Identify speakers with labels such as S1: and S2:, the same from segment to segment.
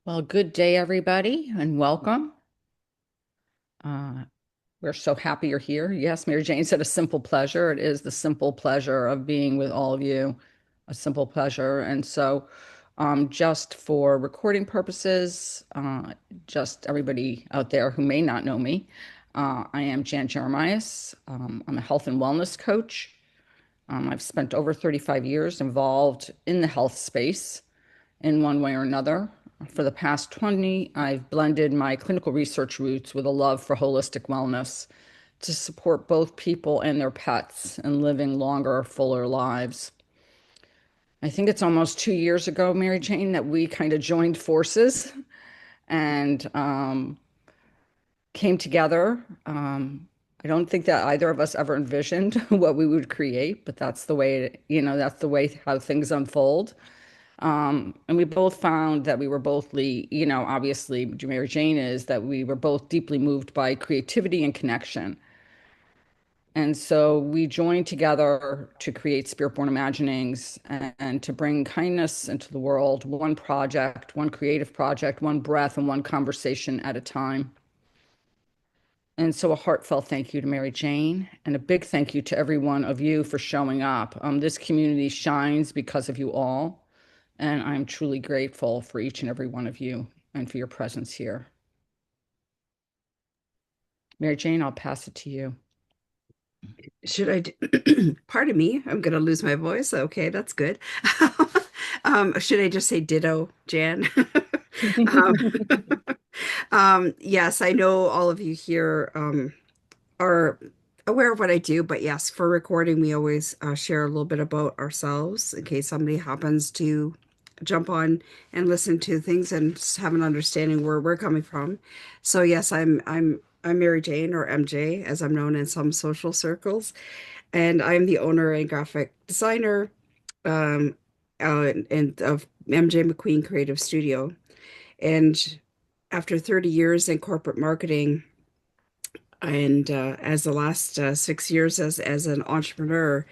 S1: Well, good day, everybody, and welcome. Uh, we're so happy you're here. Yes, Mary Jane said a simple pleasure. It is the simple pleasure of being with all of you, a simple pleasure. And so, just for recording purposes, just everybody out there who may not know me, I am Jan Jeremias. I'm a health and wellness coach. I've spent over 35 years involved in the health space in one way or another. For the past 20, I've blended my clinical research roots with a love for holistic wellness to support both people and their pets in living longer, fuller lives. I think it's almost 2 years ago, Mary Jane, that we kind of joined forces and came together. I don't think that either of us ever envisioned what we would create, but that's the way, that's the way how things unfold. And we both found that we were both, obviously, Mary Jane is that we were both deeply moved by creativity and connection. And so we joined together to create Spirit-Born Imaginings and to bring kindness into the world, one project, one creative project, one breath, and one conversation at a time. And so a heartfelt thank you to Mary Jane and a big thank you to every one of you for showing up. This community shines because of you all. And I'm truly grateful for each and every one of you and for your presence here. Mary Jane, I'll pass it to you.
S2: Should I pardon me, I'm gonna lose my voice. Okay, that's good. Should I just say ditto, Jan? Um, yes, I know all of you here are aware of what I do, but yes, for recording, we always share a little bit about ourselves in case somebody happens to jump on and listen to things and have an understanding where we're coming from. So yes, I'm Mary Jane, or MJ, as I'm known in some social circles, and I'm the owner and graphic designer um, and of MJ McQueen Creative Studio. And after 30 years in corporate marketing, and as the last 6 years as an entrepreneur,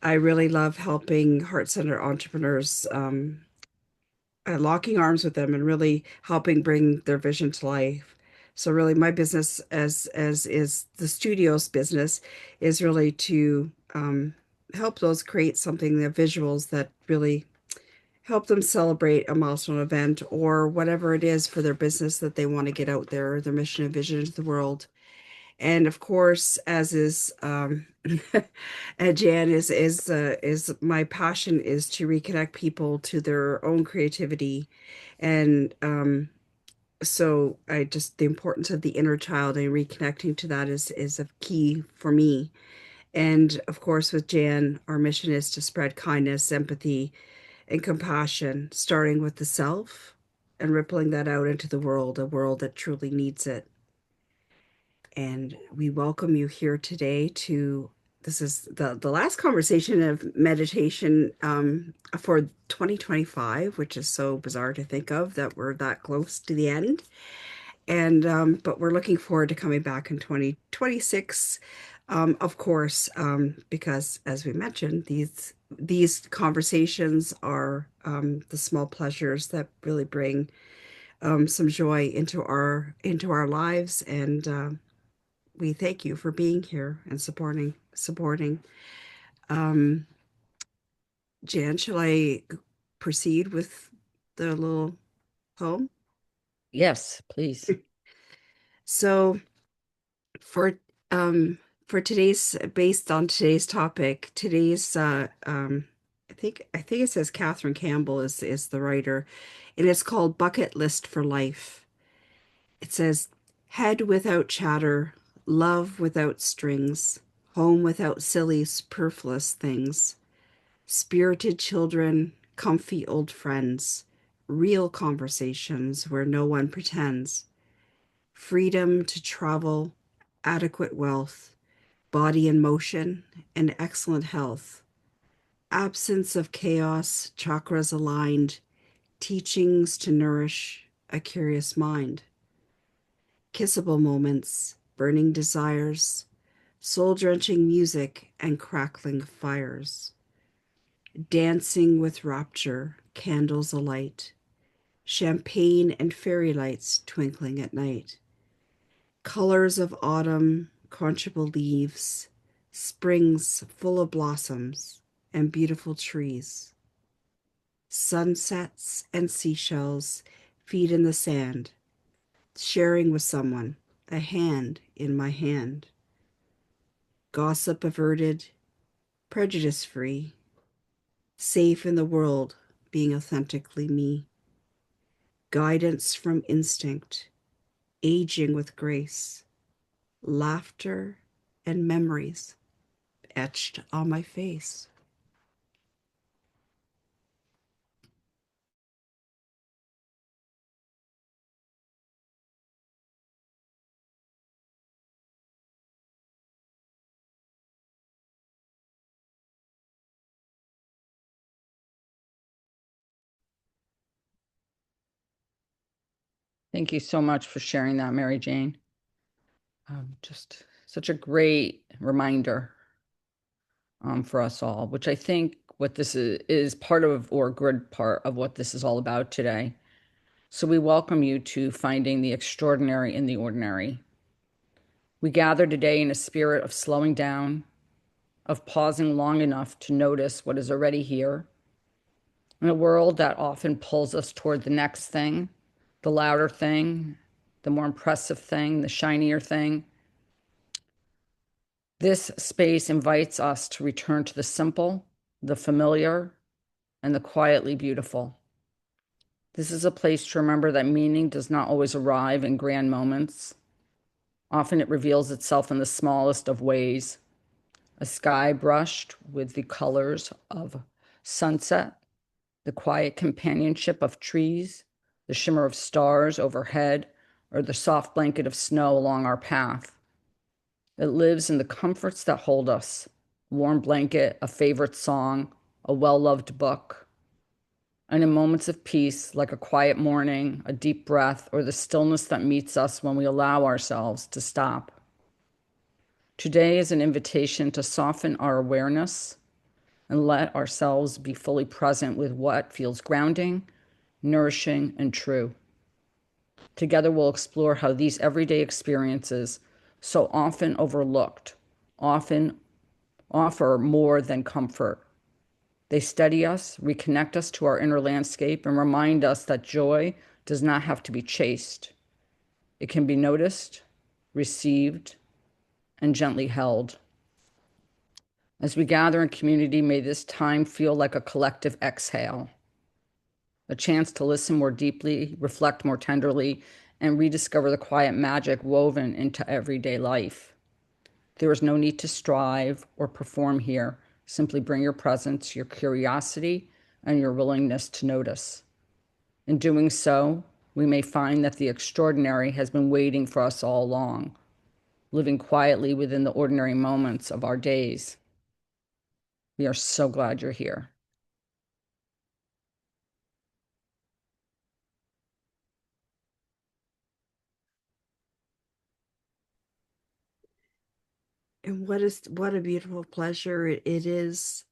S2: I really love helping heart-centered entrepreneurs, locking arms with them and really helping bring their vision to life. So really, my business, as is the studio's business, is really to help those create something, the visuals that really help them celebrate a milestone event or whatever it is for their business that they want to get out there, their mission and vision into the world. And of course, as is Jan, is my passion is to reconnect people to their own creativity, and so I just the importance of the inner child and reconnecting to that is a key for me. And of course, with Jan, our mission is to spread kindness, empathy, and compassion, starting with the self and rippling that out into the world, a world that truly needs it. And we welcome you here today to this is the last conversation of meditation for 2025, which is so bizarre to think of that we're that close to the end. And but we're looking forward to coming back in 2026, of course, because as we mentioned, these conversations are the small pleasures that really bring some joy into our lives, and we thank you for being here and supporting. Um, Jan, shall I proceed with the little poem?
S1: Yes, please.
S2: So for um for today's based on today's topic, today's I think it says Catherine Campbell is the writer, and it's called Bucket List for Life. It says, head without chatter, love without strings, home without silly, superfluous things, spirited children, comfy old friends, real conversations where no one pretends, freedom to travel, adequate wealth, body in motion, and excellent health, absence of chaos, chakras aligned, teachings to nourish a curious mind, kissable moments, burning desires, soul drenching music, and crackling fires, dancing with rapture, candles alight, champagne and fairy lights twinkling at night, colors of autumn, crunchable leaves, springs full of blossoms, and beautiful trees. Sunsets and seashells feed in the sand, sharing with someone, a hand in my hand. Gossip averted, prejudice free, safe in the world, being authentically me. Guidance from instinct, aging with grace, laughter and memories etched on my face.
S1: Thank you so much for sharing that, Mary Jane. Just such a great reminder for us all, which I think what this is part of, or a good part of what this is all about today. So we welcome you to finding the extraordinary in the ordinary. We gather today in a spirit of slowing down, of pausing long enough to notice what is already here. In a world that often pulls us toward the next thing, the louder thing, the more impressive thing, the shinier thing, this space invites us to return to the simple, the familiar, and the quietly beautiful. This is a place to remember that meaning does not always arrive in grand moments. Often it reveals itself in the smallest of ways. A sky brushed with the colors of sunset, the quiet companionship of trees, the shimmer of stars overhead, or the soft blanket of snow along our path. It lives in the comforts that hold us: a warm blanket, a favorite song, a well loved book. And in moments of peace, like a quiet morning, a deep breath, or the stillness that meets us when we allow ourselves to stop. Today is an invitation to soften our awareness and let ourselves be fully present with what feels grounding, nourishing, and true. Together, we'll explore how these everyday experiences, so often overlooked, often offer more than comfort. They steady us, reconnect us to our inner landscape, and remind us that joy does not have to be chased. It can be noticed, received, and gently held. As we gather in community, may this time feel like a collective exhale, a chance to listen more deeply, reflect more tenderly, and rediscover the quiet magic woven into everyday life. There is no need to strive or perform here. Simply bring your presence, your curiosity, and your willingness to notice. In doing so, we may find that the extraordinary has been waiting for us all along, living quietly within the ordinary moments of our days. We are so glad you're here.
S2: And what a beautiful pleasure it is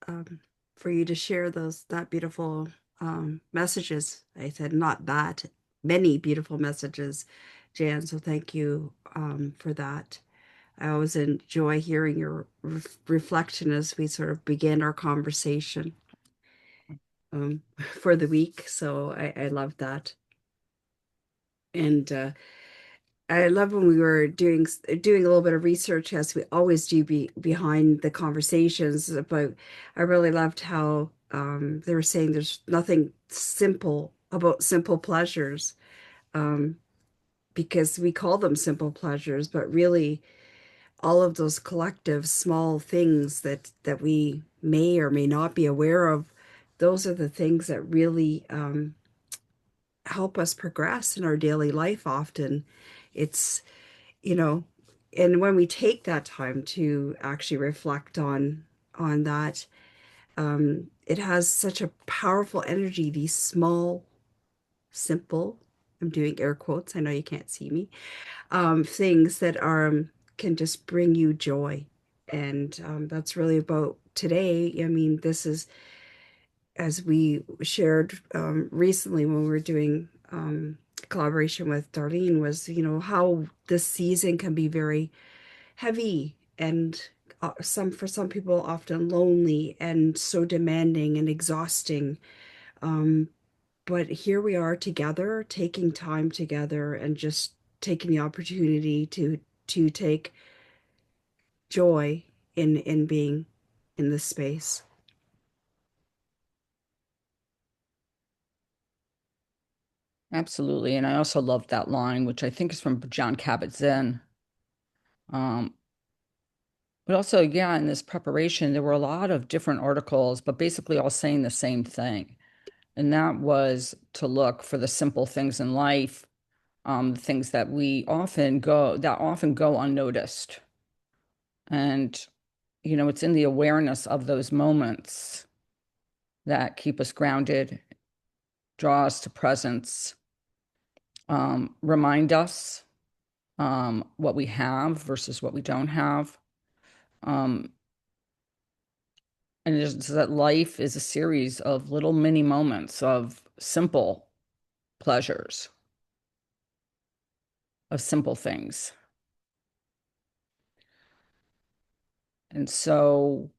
S2: for you to share those that beautiful messages. I said not that many beautiful messages, Jan. So thank you for that. I always enjoy hearing your reflection as we sort of begin our conversation for the week. So I love that. And I love when we were doing a little bit of research, as we always do behind the conversations. But I really loved how they were saying there's nothing simple about simple pleasures, um, because we call them simple pleasures, but really all of those collective small things that we may or may not be aware of, those are the things that really help us progress in our daily life. Often, it's you know and when we take that time to actually reflect on that, it has such a powerful energy. These small, simple, I'm doing air quotes, I know you can't see me, things that are can just bring you joy. And that's really about today. I mean, this is, as we shared recently when we were doing collaboration with Darlene was, how this season can be very heavy and for some people often lonely and so demanding and exhausting. Um, but here we are together, taking time together and just taking the opportunity to take joy in being in this space.
S1: Absolutely. And I also love that line, which I think is from John Kabat-Zinn. Um, but also, yeah, in this preparation, there were a lot of different articles, but basically all saying the same thing. And that was to look for the simple things in life, things that that often go unnoticed. And, it's in the awareness of those moments that keep us grounded, draw us to presence, remind us what we have versus what we don't have. Um, and it's that life is a series of little mini moments of simple pleasures, of simple things. And so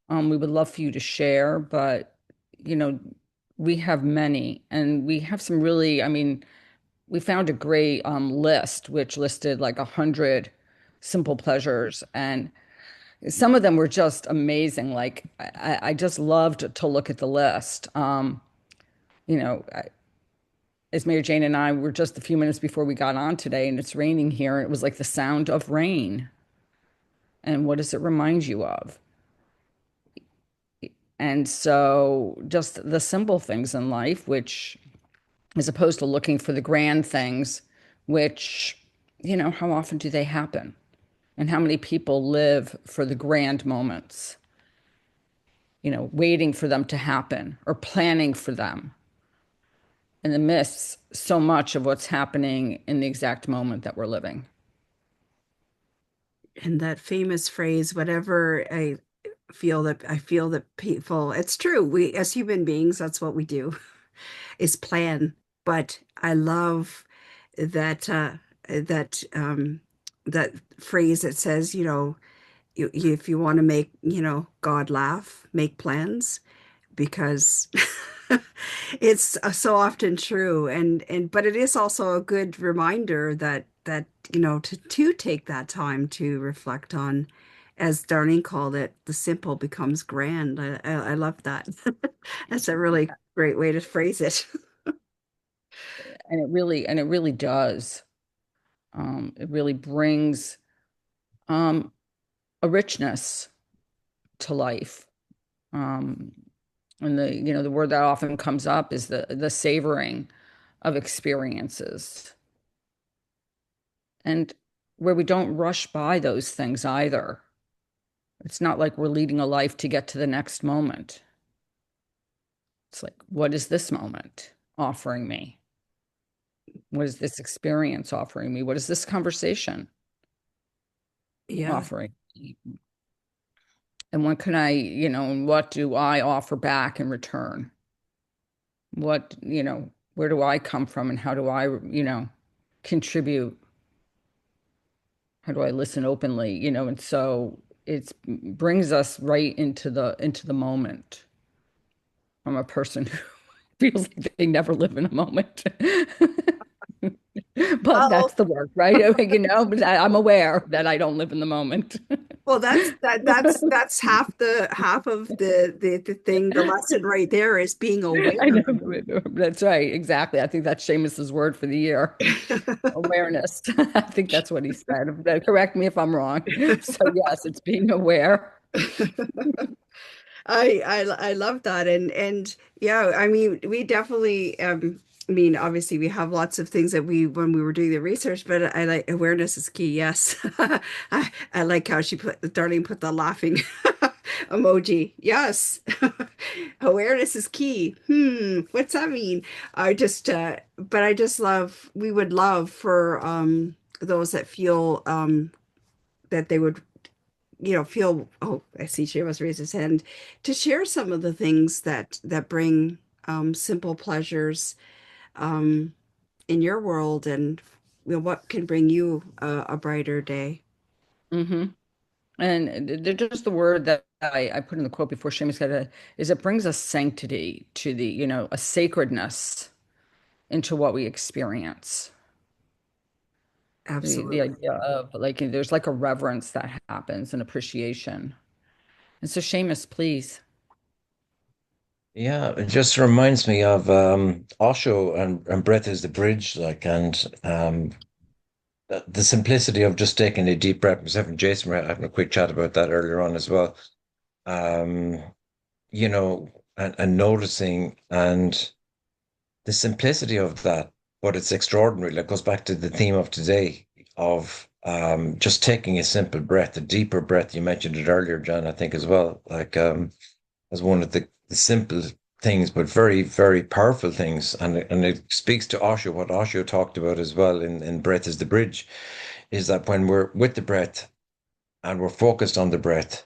S1: we would love for you to share, but, you know, we have many, and we have some really, I mean, we found a great list which listed like 100 simple pleasures, and some of them were just amazing. Like I just loved to look at the list. You know, as Mary Jane and I were just a few minutes before we got on today, and it's raining here, and it was like the sound of rain. And what does it remind you of? And so just the simple things in life, which as opposed to looking for the grand things, which, how often do they happen? And how many people live for the grand moments, waiting for them to happen or planning for them, and then miss so much of what's happening in the exact moment that we're living.
S2: And that famous phrase, whatever I feel that people, it's true. We, as human beings, that's what we do, is plan. But I love that, that phrase that says, if you want to make, God laugh, make plans, because it's so often true. But it is also a good reminder that to take that time to reflect on, as Darlene called it, the simple becomes grand. I love that. That's a really great way to phrase it.
S1: And it really does. It really brings um, a richness to life. Um, and the word that often comes up is the savoring of experiences, and where we don't rush by those things either. It's not like we're leading a life to get to the next moment. It's like, what is this moment offering me? What is this experience offering me? What is this conversation
S2: Yeah.
S1: offering me? And and what do I offer back in return? Where do I come from, and how do I, contribute? How do I listen openly? And so it brings us right into the moment from a person who feels like they never live in a moment. But
S2: Well,
S1: that's the work, right? But I'm aware that I don't live in the moment.
S2: well, that's half of the thing. The lesson right there is being
S1: I
S2: aware.
S1: know. That's right. Exactly. I think that's Seamus's word for the year. Awareness. I think that's what he said. Correct me if I'm wrong. So yes, it's being aware.
S2: I love that, and yeah, I mean we definitely I mean obviously we have lots of things that we when we were doing the research, but I like awareness is key. Yes. I like how Darlene put the laughing emoji. Yes. Awareness is key. What's that mean? But I just love, we would love for those that feel that they would feel, oh, I see Shiva's raised his hand, to share some of the things that bring simple pleasures. Um, in your world, and what can bring you a brighter day.
S1: Hmm. And they're just the word that I put in the quote before Seamus said it is it brings a sanctity to the, a sacredness into what we experience. The
S2: Absolutely.
S1: idea of like there's like a reverence that happens, an appreciation. And so Seamus, please.
S3: Yeah, it just reminds me of Osho and breath is the bridge, like, and the simplicity of just taking a deep breath. Myself and Jason were having a quick chat about that earlier on as well. Um, you know, and noticing and the simplicity of that, but it's extraordinary. Like goes back to the theme of today of just taking a simple breath, a deeper breath. You mentioned it earlier, John, I think as well. Like as one of the simple things, but very, very powerful things. And it speaks to Osho, what Osho talked about as well in Breath is the Bridge, is that when we're with the breath and we're focused on the breath,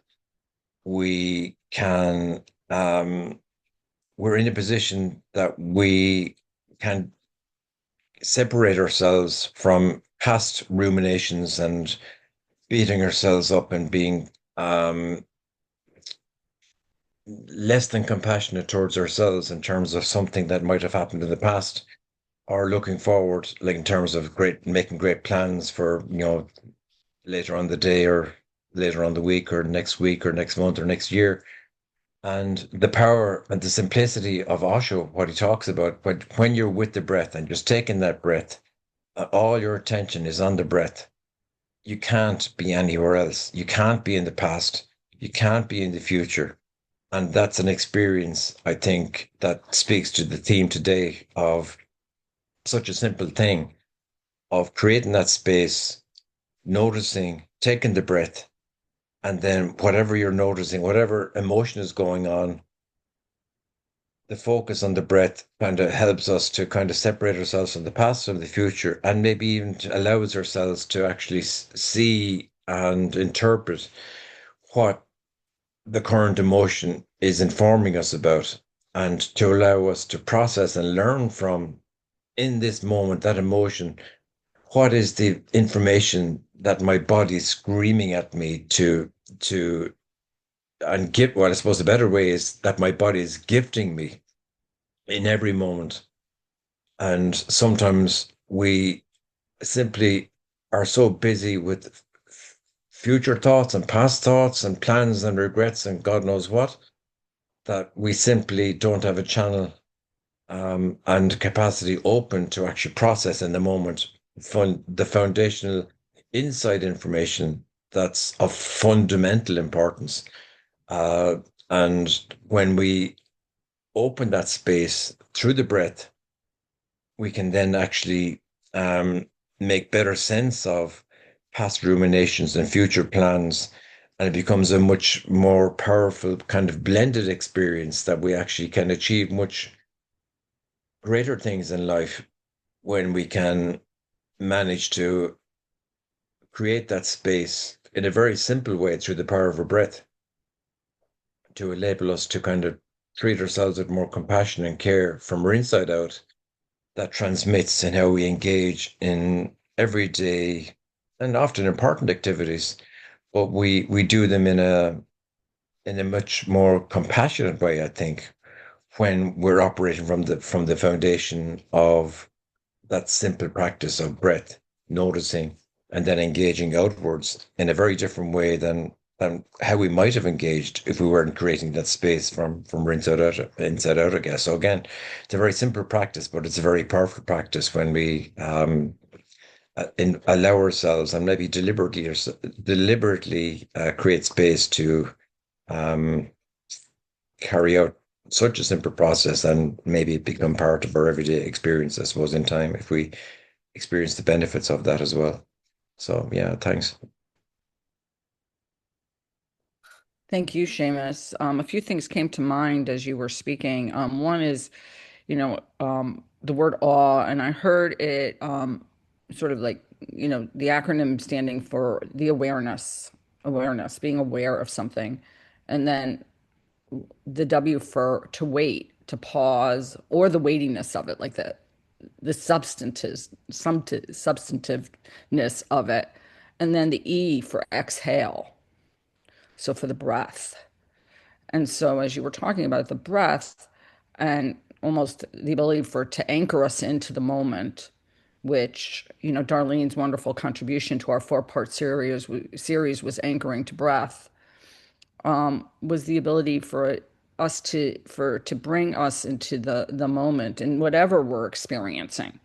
S3: we can, we're in a position that we can separate ourselves from past ruminations and beating ourselves up and being less than compassionate towards ourselves in terms of something that might have happened in the past or looking forward, like in terms of great making great plans for, later on the day or later on the week or next month or next year. And the power and the simplicity of Osho, what he talks about, but when you're with the breath and just taking that breath, all your attention is on the breath. You can't be anywhere else. You can't be in the past. You can't be in the future. And that's an experience, I think, that speaks to the theme today of such a simple thing of creating that space, noticing, taking the breath, and then whatever you're noticing, whatever emotion is going on, the focus on the breath kind of helps us to kind of separate ourselves from the past and the future, and maybe even allows ourselves to actually see and interpret what the current emotion is informing us about, and to allow us to process and learn from in this moment that emotion. What is the information that my body is screaming at me to and give? Well, I suppose the better way is that my body is gifting me in every moment. And sometimes we simply are so busy with future thoughts and past thoughts and plans and regrets and God knows what, that we simply don't have a channel and capacity open to actually process in the moment the foundational inside information that's of fundamental importance. Uh, and when we open that space through the breath, we can then actually um, make better sense of past ruminations and future plans. And it becomes a much more powerful kind of blended experience that we actually can achieve much greater things in life when we can manage to create that space in a very simple way through the power of our breath to enable us to kind of treat ourselves with more compassion and care from our inside out that transmits in how we engage in everyday and often important activities, but we do them in a much more compassionate way, I think, when we're operating from the foundation of that simple practice of breath, noticing, and then engaging outwards in a very different way than how we might have engaged if we weren't creating that space from inside out, I guess. So again, it's a very simple practice, but it's a very powerful practice when we allow ourselves and maybe deliberately create space to um, carry out such a simple process and maybe become part of our everyday experience, I suppose, in time if we experience the benefits of that as well. So yeah, thanks.
S1: Thank you, Seamus. A few things came to mind as you were speaking. One is, the word awe, and I heard it sort of like, the acronym standing for the awareness, being aware of something. And then the W for to wait, to pause, or the weightiness of it, like that. the substantiveness of it. And then the E for exhale. So for the breath. And so as you were talking about the breath and almost the ability for it to anchor us into the moment, which, Darlene's wonderful contribution to our four-part series was anchoring to breath, was the ability for us to bring us into the moment and whatever we're experiencing,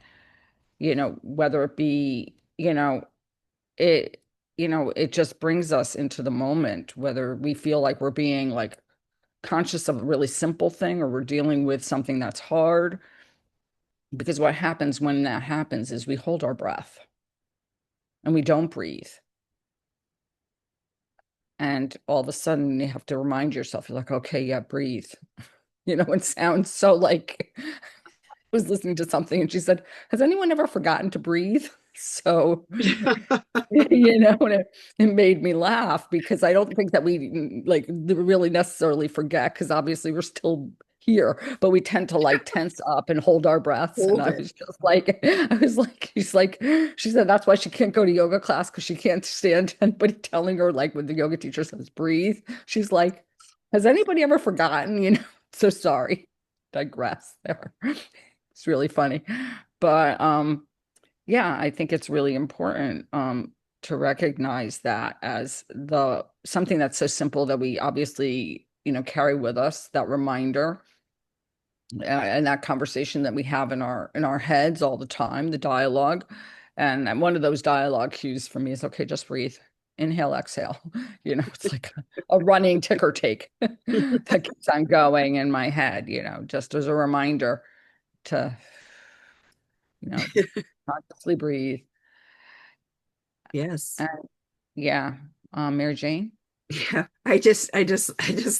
S1: whether it be, it, it just brings us into the moment, whether we feel like we're being like conscious of a really simple thing or we're dealing with something that's hard. Because what happens when that happens is we hold our breath and we don't breathe. And all of a sudden you have to remind yourself, you're like, okay, yeah, breathe. It sounds so like I was listening to something and she said, has anyone ever forgotten to breathe? So, and it made me laugh because I don't think that we like really necessarily forget because obviously we're still here, but we tend to like tense up and hold our breaths. And
S2: Hold
S1: I
S2: it.
S1: was just like, she said that's why she can't go to yoga class because she can't stand anybody telling her like when the yoga teacher says breathe. She's like, has anybody ever forgotten? So sorry, digress there. It's really funny, but yeah, I think it's really important to recognize that as the something that's so simple that we obviously, carry with us, that reminder and that conversation that we have in our heads all the time, the dialogue. And one of those dialogue cues for me is okay, just breathe. Inhale, exhale. It's like a running ticker take that keeps on going in my head, just as a reminder to, consciously breathe.
S2: Yes.
S1: And yeah, Mary Jane.
S2: Yeah, I just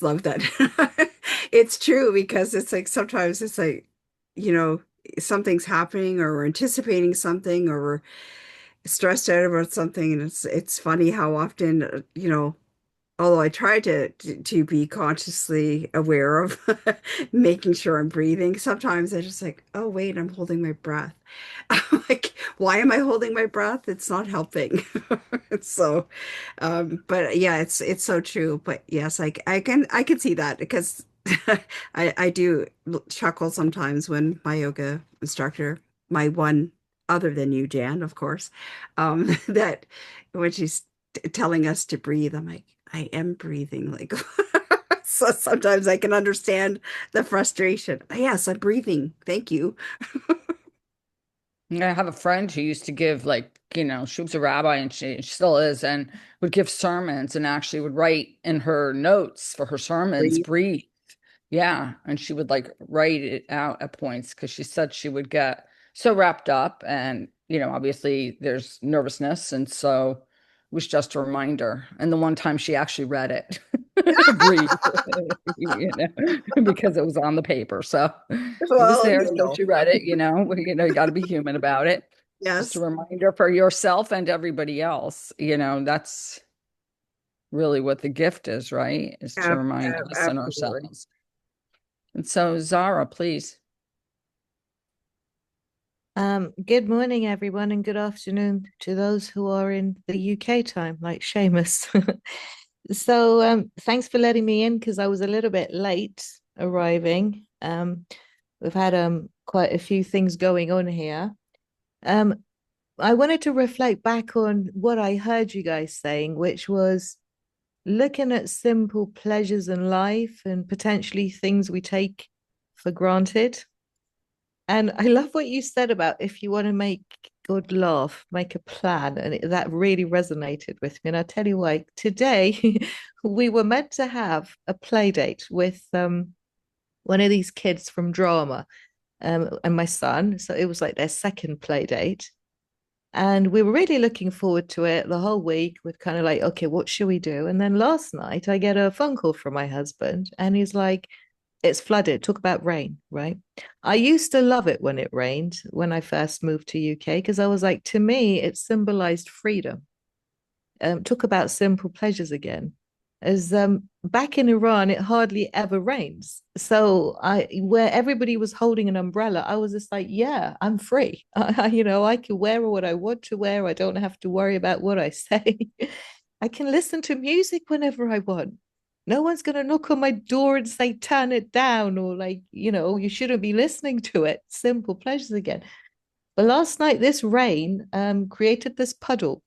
S2: love that. It's true because it's like sometimes it's like, you know, something's happening or we're anticipating something or we're stressed out about something, and it's funny how often, although I try to be consciously aware of making sure I'm breathing, sometimes I just like, oh wait, I'm holding my breath. I'm like, why am I holding my breath? It's not helping. So, but yeah, it's so true. But yes, I can see that because I do chuckle sometimes when my yoga instructor, my one other than you, Jan, of course, that when she's telling us to breathe, I'm like, I am breathing. Like, so sometimes I can understand the frustration. Yes, I'm breathing. Thank you.
S1: I have a friend who used to give like, she was a rabbi and she still is, and would give sermons and actually would write in her notes for her sermons,
S2: Breathe.
S1: breathe. Yeah. And she would like write it out at points because she said she would get so wrapped up and, obviously there's nervousness. And so it was just a reminder. And the one time she actually read it, breathe, because it was on the paper. So it was
S2: Well,
S1: there. So she read it, you got to be human about it. Just a
S2: yes,
S1: reminder for yourself and everybody else. That's really what the gift is, right? Is to remind us and
S2: absolutely.
S1: ourselves. And so, Zara, please.
S4: Good morning, everyone, and good afternoon to those who are in the UK time, like Seamus. So, thanks for letting me in because I was a little bit late arriving. We've had quite a few things going on here. Um, I wanted to reflect back on what I heard you guys saying, which was looking at simple pleasures in life and potentially things we take for granted. And I love what you said about if you want to make God laugh, make a plan. And that really resonated with me. And I'll tell you why. Today, we were meant to have a play date with one of these kids from drama and my son. So it was like their second play date. And we were really looking forward to it the whole week. We're kind of like, okay, what should we do? And then last night, I get a phone call from my husband, and he's like, it's flooded. Talk about rain, right? I used to love it when it rained when I first moved to UK because I was like, to me, it symbolized freedom. Talk about simple pleasures again. as back in Iran, it hardly ever rains. So where everybody was holding an umbrella, I was just like, yeah, I'm free. I can wear what I want to wear. I don't have to worry about what I say. I can listen to music whenever I want. No one's going to knock on my door and say, turn it down, or like, you shouldn't be listening to it. Simple pleasures again. But last night, this rain created this puddle.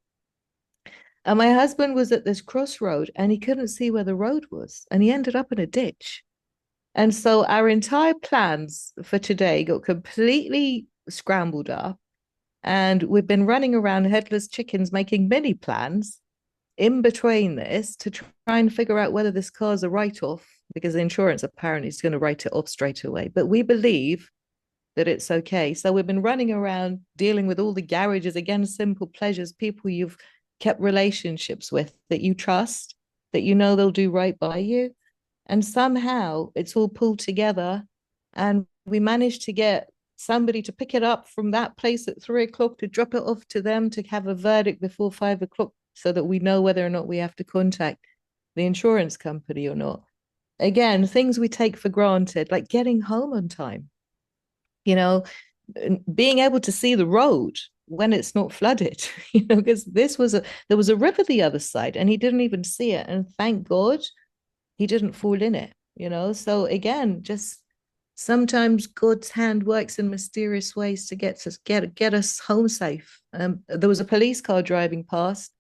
S4: And my husband was at this crossroad and he couldn't see where the road was. And he ended up in a ditch. And so our entire plans for today got completely scrambled up. And we've been running around headless chickens making mini plans in between this to try and figure out whether this car's a write-off, because the insurance apparently is going to write it off straight away. But we believe that it's okay. So we've been running around dealing with all the garages, again, simple pleasures, people you've kept relationships with that you trust, that you know they'll do right by you. And somehow it's all pulled together. And we managed to get somebody to pick it up from that place at 3 o'clock to drop it off to them to have a verdict before 5 o'clock so that we know whether or not we have to contact the insurance company or not. Again, things we take for granted, like getting home on time, you know, being able to see the road when it's not flooded, because there was a river the other side and he didn't even see it. And thank God he didn't fall in it, So again, just sometimes God's hand works in mysterious ways to get us home safe. There was a police car driving past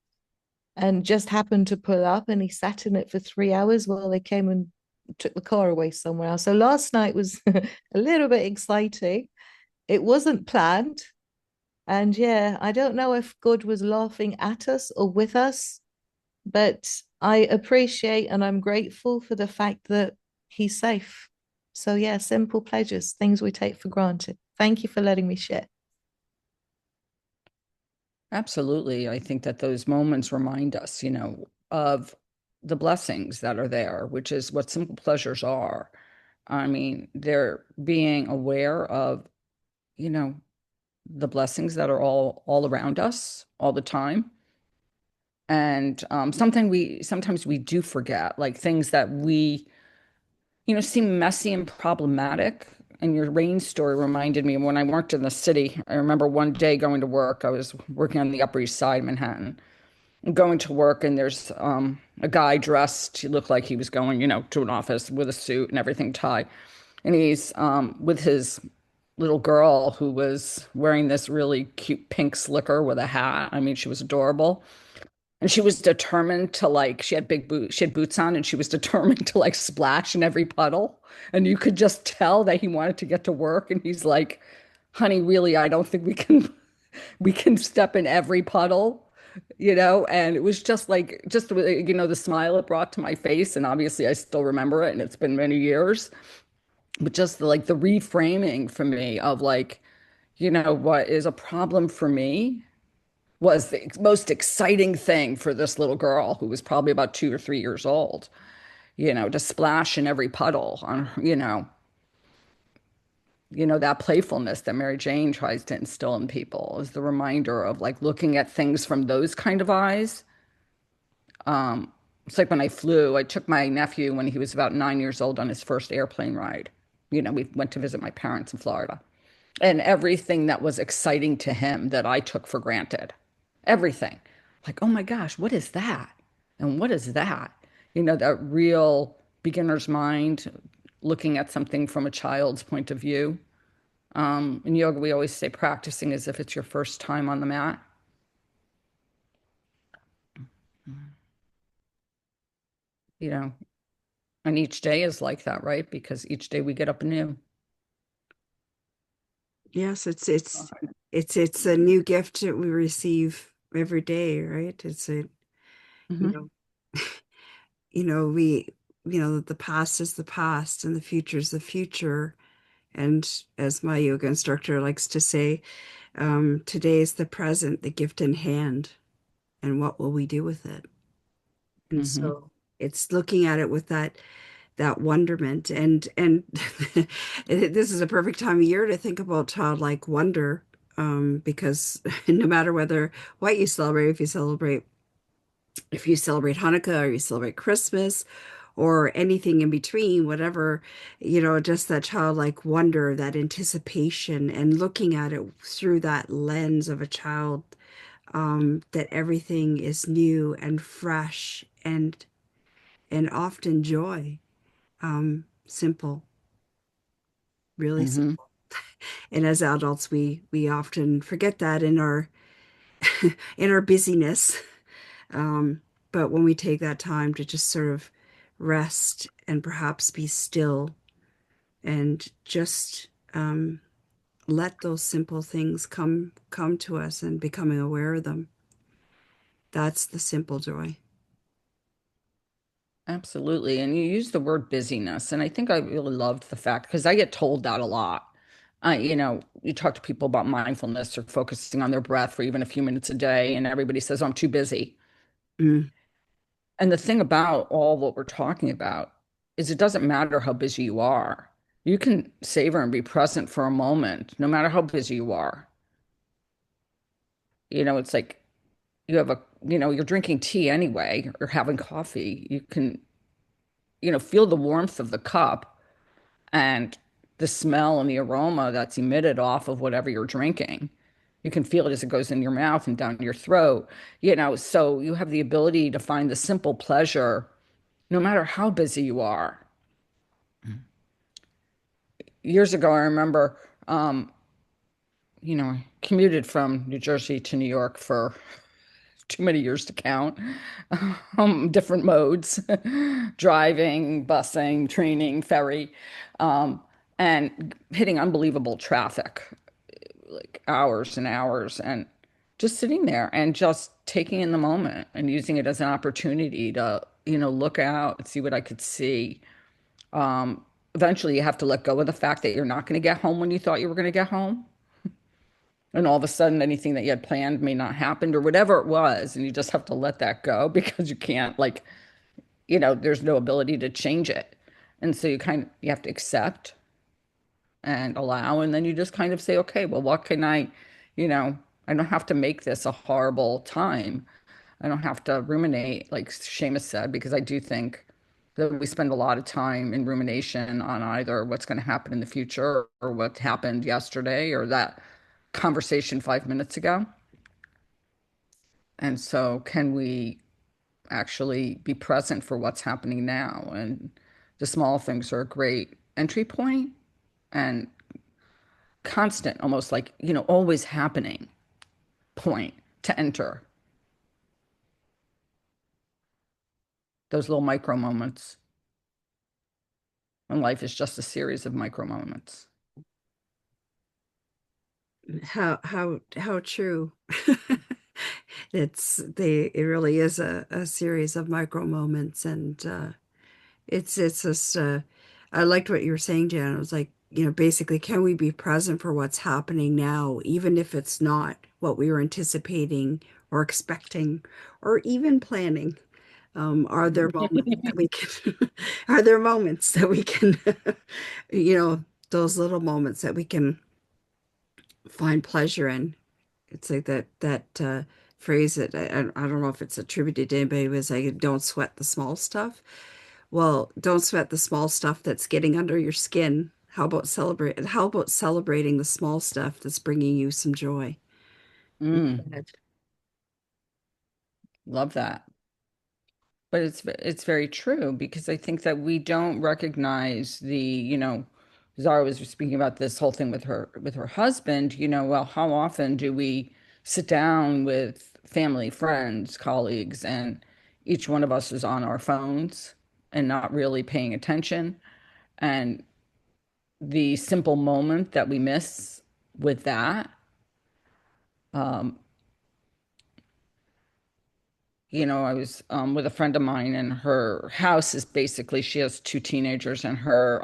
S4: and just happened to pull up, and he sat in it for 3 hours while they came and took the car away somewhere else. So last night was a little bit exciting. It wasn't planned. And yeah, I don't know if God was laughing at us or with us, but I appreciate and I'm grateful for the fact that he's safe. So yeah, simple pleasures, things we take for granted. Thank you for letting me share.
S1: Absolutely. I think that those moments remind us, of the blessings that are there, which is what simple pleasures are. I mean, they're being aware of, you know, the blessings that are all around us all the time. And sometimes we do forget, like things that we, seem messy and problematic. And your rain story reminded me of when I worked in the city. I remember one day going to work. I was working on the Upper East Side, Manhattan, going to work, and there's a guy dressed. He looked like he was going, to an office with a suit and everything, tie, and he's with his little girl who was wearing this really cute pink slicker with a hat. I mean, she was adorable. And she was determined to like, she had boots on and she was determined to like splash in every puddle. And you could just tell that he wanted to get to work. And he's like, honey, really, I don't think we can step in every puddle, And it was just like, the smile it brought to my face. And obviously I still remember it and it's been many years, but just like the reframing for me of like, what is a problem for me was the most exciting thing for this little girl who was probably about 2 or 3 years old, to splash in every puddle on, that playfulness that Mary Jane tries to instill in people is the reminder of like looking at things from those kind of eyes. It's like when I flew, I took my nephew when he was about 9 years old on his first airplane ride. We went to visit my parents in Florida. And everything that was exciting to him that I took for granted, everything. Like, oh my gosh, what is that? And what is that? That real beginner's mind looking at something from a child's point of view. In yoga, we always say practicing as if it's your first time on the mat. You know, and each day is like that, right? Because each day we get up anew.
S2: Yes, it's a new gift that we receive every day, right? You
S1: Mhm.
S2: know, the past is the past and the future is the future. And as my yoga instructor likes to say, today is the present, the gift in hand, and what will we do with it? And
S1: Mhm.
S2: so it's looking at it with that wonderment, and this is a perfect time of year to think about childlike wonder, because no matter what you celebrate, if you celebrate if you celebrate Hanukkah or you celebrate Christmas or anything in between, whatever, just that childlike wonder, that anticipation, and looking at it through that lens of a child, that everything is new and fresh and often joy, simple, really
S1: Hmm.
S2: simple. And as adults, we often forget that in our in our busyness. Um, but when we take that time to just sort of rest and perhaps be still and just let those simple things come to us and becoming aware of them, that's the simple joy.
S1: Absolutely. And you use the word busyness. And I think I really loved the fact because I get told that a lot. You talk to people about mindfulness or focusing on their breath for even a few minutes a day, and everybody says, "Oh, I'm too busy."
S2: Mm,
S1: And the thing about all what we're talking about is it doesn't matter how busy you are. You can savor and be present for a moment, no matter how busy you are. It's like you have you're drinking tea anyway or having coffee. You can, feel the warmth of the cup and the smell and the aroma that's emitted off of whatever you're drinking. You can feel it as it goes in your mouth and down your throat, so you have the ability to find the simple pleasure no matter how busy you are. Years ago, I remember, I commuted from New Jersey to New York for too many years to count. Different modes, driving, busing, training, ferry, um, and hitting unbelievable traffic, like hours and hours, and just sitting there and just taking in the moment and using it as an opportunity to, look out and see what I could see. Eventually, you have to let go of the fact that you're not going to get home when you thought you were going to get home. And all of a sudden, anything that you had planned may not happen or whatever it was. And you just have to let that go because you can't, like, there's no ability to change it. And so you have to accept and allow. And then you just kind of say, okay, well, what can you know, I don't have to make this a horrible time. I don't have to ruminate, like Seamus said, because I do think that we spend a lot of time in rumination on either what's going to happen in the future or what happened yesterday or that conversation 5 minutes ago. And so, can we actually be present for what's happening now? And the small things are a great entry point and constant, almost like, always happening point to enter those little micro moments when life is just a series of micro moments.
S2: how true. It really is a series of micro moments, and it's just I liked what you were saying, Jan. It was like, basically, can we be present for what's happening now, even if it's not what we were anticipating or expecting or even planning? Are there moments that we can are there moments that we can those little moments that we can find pleasure in? It's like that phrase that I don't know if it's attributed to anybody, but it's like, don't sweat the small stuff. Well, don't sweat the small stuff that's getting under your skin. How about celebrating the small stuff that's bringing you some joy?
S1: Mm, love that. But it's very true because I think that we don't recognize Zara was speaking about this whole thing with her husband, well, how often do we sit down with family, friends, colleagues, and each one of us is on our phones and not really paying attention. And the simple moment that we miss with that, um, I was with a friend of mine, and her house is basically she has two teenagers, and her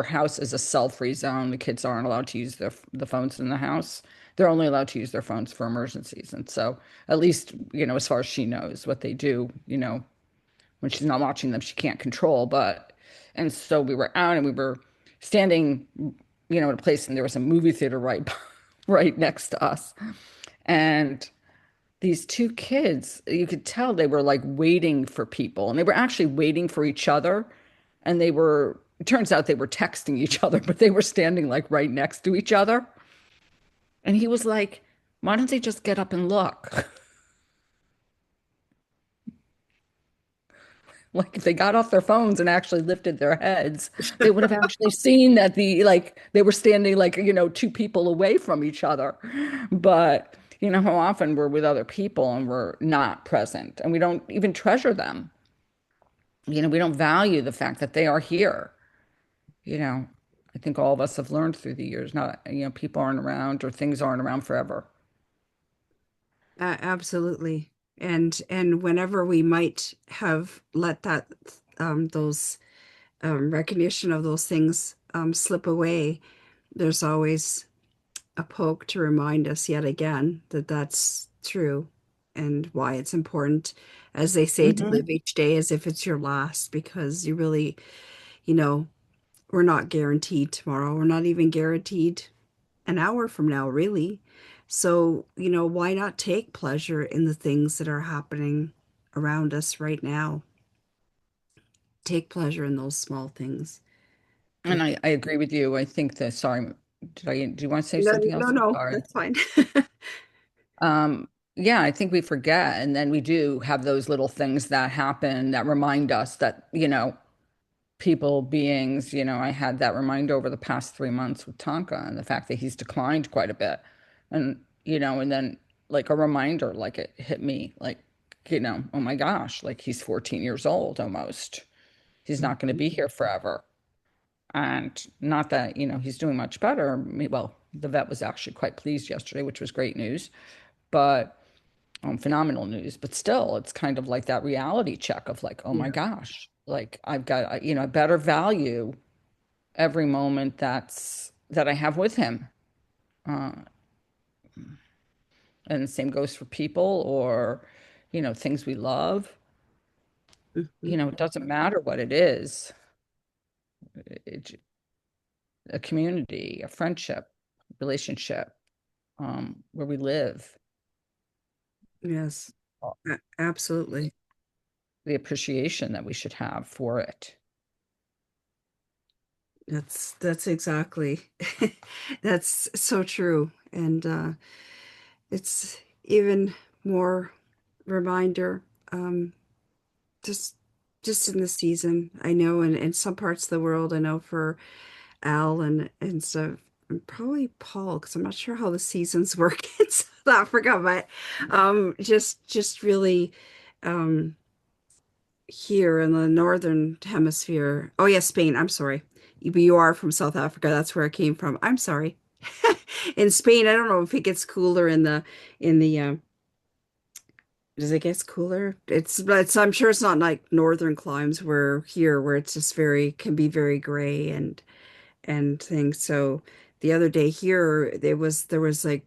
S1: house is a cell-free zone. The kids aren't allowed to use the phones in the house. They're only allowed to use their phones for emergencies. And so, at least, as far as she knows, what they do, when she's not watching them, she can't control. And so we were out and we were standing, in a place, and there was a movie theater right, right next to us. And these two kids, you could tell they were like waiting for people and they were actually waiting for each other. And it turns out they were texting each other, but they were standing like right next to each other. And he was like, why don't they just get up and look? Like if they got off their phones and actually lifted their heads, they would have actually seen that they were standing like, two people away from each other. But how often we're with other people and we're not present and we don't even treasure them. We don't value the fact that they are here. You know, I think all of us have learned through the years, not, people aren't around or things aren't around forever.
S2: Absolutely. And whenever we might have let those recognition of those things slip away, there's always a poke to remind us yet again that that's true and why it's important, as they say, to
S1: Hmm.
S2: live each day as if it's your last, because you really, you know, we're not guaranteed tomorrow. We're not even guaranteed an hour from now, really. So, why not take pleasure in the things that are happening around us right now? Take pleasure in those small things.
S1: And
S2: 'Cause-
S1: I agree with you. I think that, sorry, do you want to say
S2: no,
S1: something
S2: no,
S1: else?
S2: no,
S1: Sorry.
S2: that's fine.
S1: Um, yeah, I think we forget. And then we do have those little things that happen that remind us that, people, beings, I had that reminder over the past 3 months with Tonka and the fact that he's declined quite a bit. And then like a reminder, like it hit me, like, oh my gosh, like he's 14 years old almost. He's not going to be here forever. And not that, he's doing much better. Well, the vet was actually quite pleased yesterday, which was great news, but phenomenal news. But still, it's kind of like that reality check of like, oh my
S2: Yeah.
S1: gosh, like I've got, a better value every moment that I have with him. Uh, and the same goes for people or, things we love.
S2: Mhm.
S1: It doesn't matter what it is. It, a community, a friendship, relationship, where we live,
S2: Yes,
S1: uh,
S2: absolutely.
S1: the appreciation that we should have for it.
S2: That's exactly that's so true. And it's even more reminder, um, just just in the season. I know in some parts of the world, I know for Al and stuff, and probably Paul, because I'm not sure how the seasons work in South Africa, but just really um here in the northern hemisphere. Oh yeah, Spain. I'm sorry. You are from South Africa. That's where I came from. I'm sorry. In Spain, I don't know if it gets cooler in the does it get cooler? But I'm sure it's not like northern climes where here where it's just very can be very gray and things. So the other day here there was like,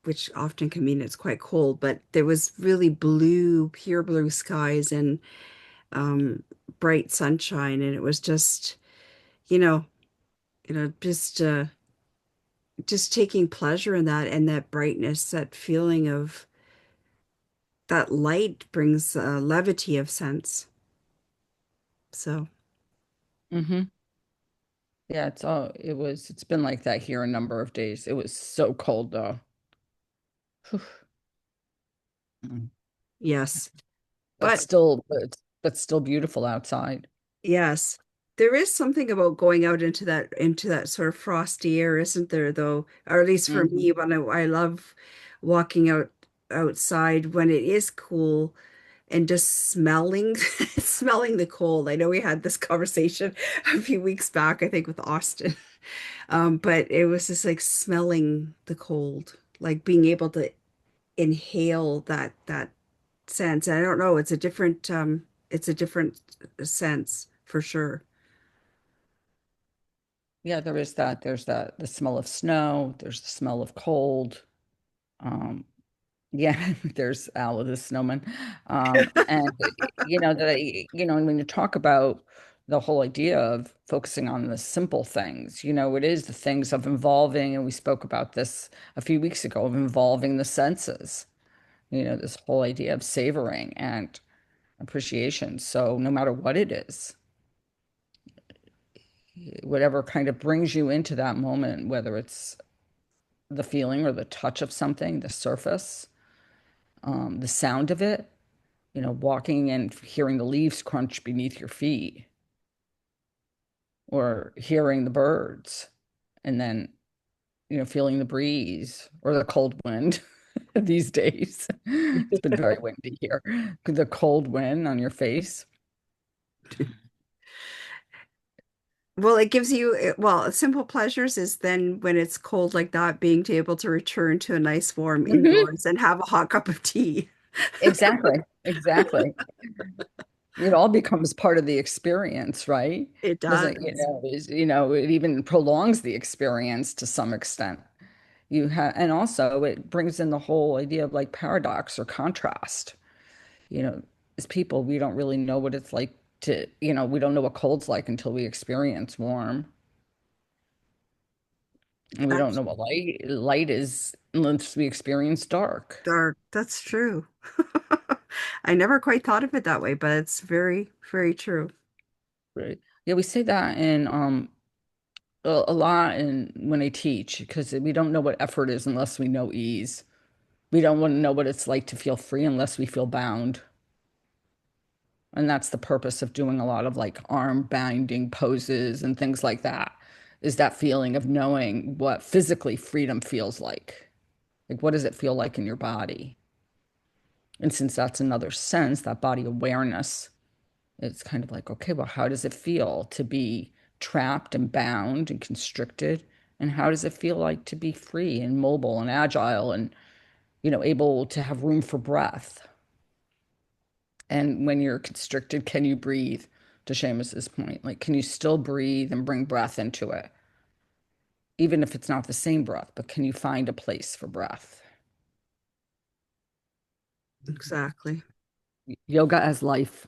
S2: which often can mean it's quite cold, but there was really blue, pure blue skies and um bright sunshine, and it was just, you know, just taking pleasure in that and that brightness, that feeling of that light brings levity of sense. So,
S1: Hmm. Yeah, it's been like that here a number of days. It was so cold though. Whew. Mm.
S2: yes.
S1: But
S2: But
S1: still, but still beautiful outside.
S2: yes, there is something about going out into that sort of frosty air, isn't there, though? Or at least for
S1: Hmm.
S2: me, when I love walking outside when it is cool and just smelling smelling the cold. I know we had this conversation a few weeks back, I think, with Austin. But it was just like smelling the cold, like being able to inhale that sense. I don't know, it's a different sense for sure.
S1: Yeah, there is that. There's the smell of snow. There's the smell of cold. Um, yeah, there's Al the snowman. And and when you talk about the whole idea of focusing on the simple things, it is the things of involving, and we spoke about this a few weeks ago, of involving the senses. this whole idea of savoring and appreciation. So no matter what it is, whatever kind of brings you into that moment, whether it's the feeling or the touch of something, the surface, the sound of it, walking and hearing the leaves crunch beneath your feet or hearing the birds and then, feeling the breeze or the cold wind these days. It's been very windy here. The cold wind on your face.
S2: Well, it gives you, well, simple pleasures is then when it's cold like that, being able to return to a nice warm
S1: Mhm.
S2: indoors and have a hot cup of tea.
S1: Exactly. Exactly. It all becomes part of the experience, right?
S2: It
S1: Doesn't,
S2: does.
S1: it even prolongs the experience to some extent. And also it brings in the whole idea of like paradox or contrast. You know, as people, we don't really know what it's like we don't know what cold's like until we experience warm. And we don't know what light is unless we experience dark.
S2: Dark. That's true. I never quite thought of it that way, but it's very, very true.
S1: Right. Yeah, we say that in a lot in when I teach because we don't know what effort is unless we know ease. We don't want to know what it's like to feel free unless we feel bound. And that's the purpose of doing a lot of like arm binding poses and things like that, is that feeling of knowing what physically freedom feels like. Like, what does it feel like in your body? And since that's another sense, that body awareness, it's kind of like, okay, well, how does it feel to be trapped and bound and constricted? And how does it feel like to be free and mobile and agile and, able to have room for breath? And when you're constricted, can you breathe? To Seamus's point, like, can you still breathe and bring breath into it? Even if it's not the same breath, but can you find a place for breath?
S2: Exactly.
S1: Yoga as life.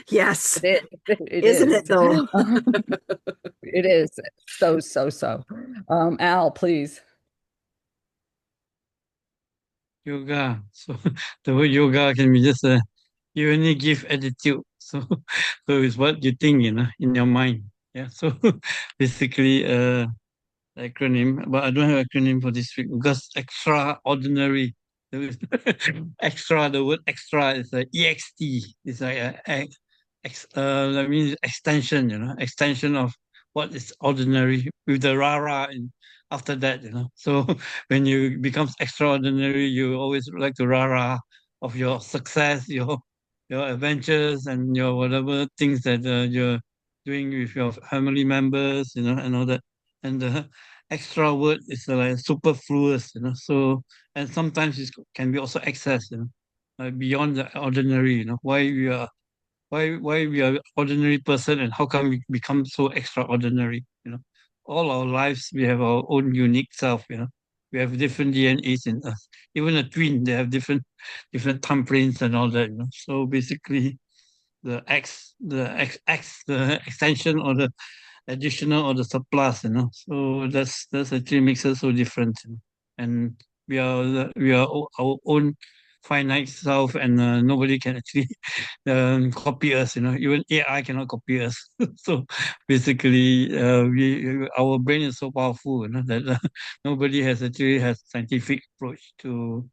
S2: Yes.
S1: It is. It
S2: Isn't
S1: is.
S2: it though?
S1: It is. So, so, so. Al, please.
S5: Yoga. So the word yoga can be just you only give attitude. So so it's what you think, in your mind. Yeah. So basically acronym, but I don't have acronym for this week because extraordinary. Extra, the word extra is like EXT. It's like that means extension, extension of what is ordinary with the rara in after that. So when you becomes extraordinary, you always like to rara of your success, your adventures, and your whatever things that you're doing with your family members, and all that. And the extra word is like superfluous, So and sometimes it can be also excess, like beyond the ordinary. Why we are ordinary person and how come we become so extraordinary. All our lives we have our own unique self. We have different DNAs in us. Even a twin, they have different thumbprints and all that. So basically the extension or the additional or the surplus. So that's actually makes us so different. And we are our own finite self, and nobody can actually copy us. Even AI cannot copy us. So basically, our brain is so powerful, that nobody has actually has scientific approach to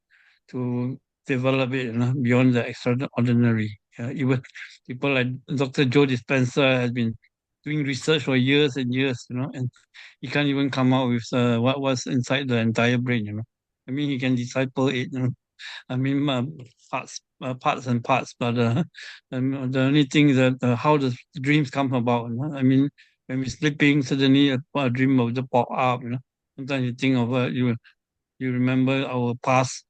S5: develop it, beyond the extraordinary. Even people like Dr. Joe Dispenza has been doing research for years and years, and he can't even come out with what was inside the entire brain. I mean, he can decipher it. I mean, parts and parts, but the only thing that how the dreams come about. I mean, when we're sleeping, suddenly a dream will just pop up. Sometimes you think of you remember our past